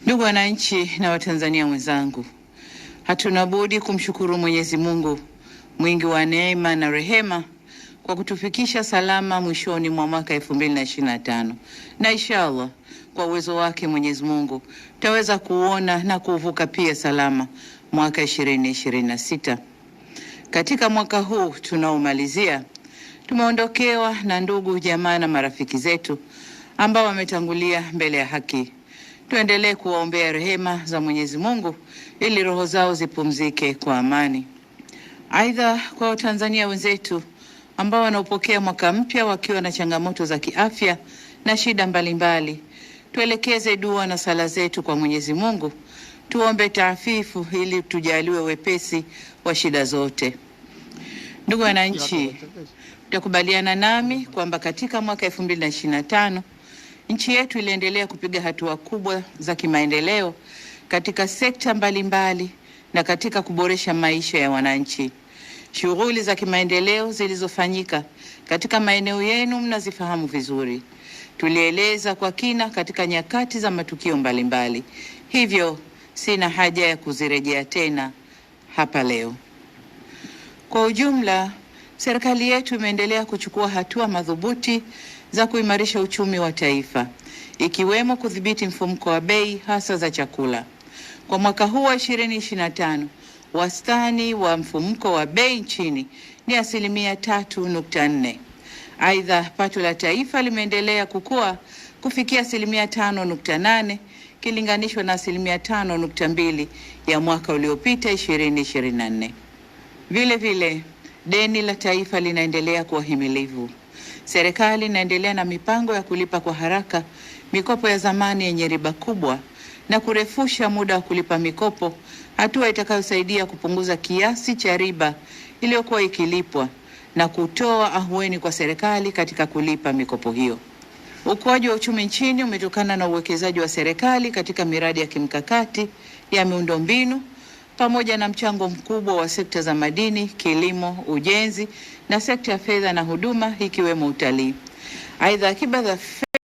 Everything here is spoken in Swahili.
Ndugu wananchi na Watanzania wenzangu, hatuna budi kumshukuru Mwenyezi Mungu mwingi wa neema na rehema kwa kutufikisha salama mwishoni mwa mwaka 2025, na inshallah kwa uwezo wake Mwenyezi Mungu tutaweza kuona na kuvuka pia salama mwaka 2026. Katika mwaka huu tunaomalizia, tumeondokewa na ndugu jamaa na marafiki zetu ambao wametangulia mbele ya haki. Tuendelee kuwaombea rehema za Mwenyezi Mungu ili roho zao zipumzike kwa amani. Aidha, kwa Watanzania wenzetu ambao wanaopokea mwaka mpya wakiwa na changamoto za kiafya na shida mbalimbali, tuelekeze dua na sala zetu kwa Mwenyezi Mungu, tuombe taafifu ili tujaliwe wepesi wa shida zote. Ndugu wananchi, mtakubaliana nami kwamba katika mwaka 2025 nchi yetu iliendelea kupiga hatua kubwa za kimaendeleo katika sekta mbalimbali na katika kuboresha maisha ya wananchi. Shughuli za kimaendeleo zilizofanyika katika maeneo yenu mnazifahamu vizuri. Tulieleza kwa kina katika nyakati za matukio mbalimbali. Hivyo sina haja ya kuzirejea tena hapa leo. Kwa ujumla, serikali yetu imeendelea kuchukua hatua madhubuti za kuimarisha uchumi wa taifa, ikiwemo kudhibiti mfumuko wa bei hasa za chakula. Kwa mwaka huu wa 2025, wastani wa mfumuko wa bei nchini ni 3.4%. Aidha, pato la taifa limeendelea kukua kufikia 5.8% kilinganishwa na 5.2% ya mwaka uliopita 2024. Vile vile, deni la taifa linaendelea kuwa himilivu. Serikali inaendelea na mipango ya kulipa kwa haraka mikopo ya zamani yenye riba kubwa na kurefusha muda wa kulipa mikopo, hatua itakayosaidia kupunguza kiasi cha riba iliyokuwa ikilipwa na kutoa ahueni kwa serikali katika kulipa mikopo hiyo. Ukuaji wa uchumi nchini umetokana na uwekezaji wa serikali katika miradi ya kimkakati ya miundombinu pamoja na mchango mkubwa wa sekta za madini, kilimo, ujenzi na sekta ya fedha na huduma ikiwemo utalii. Aidha, akiba za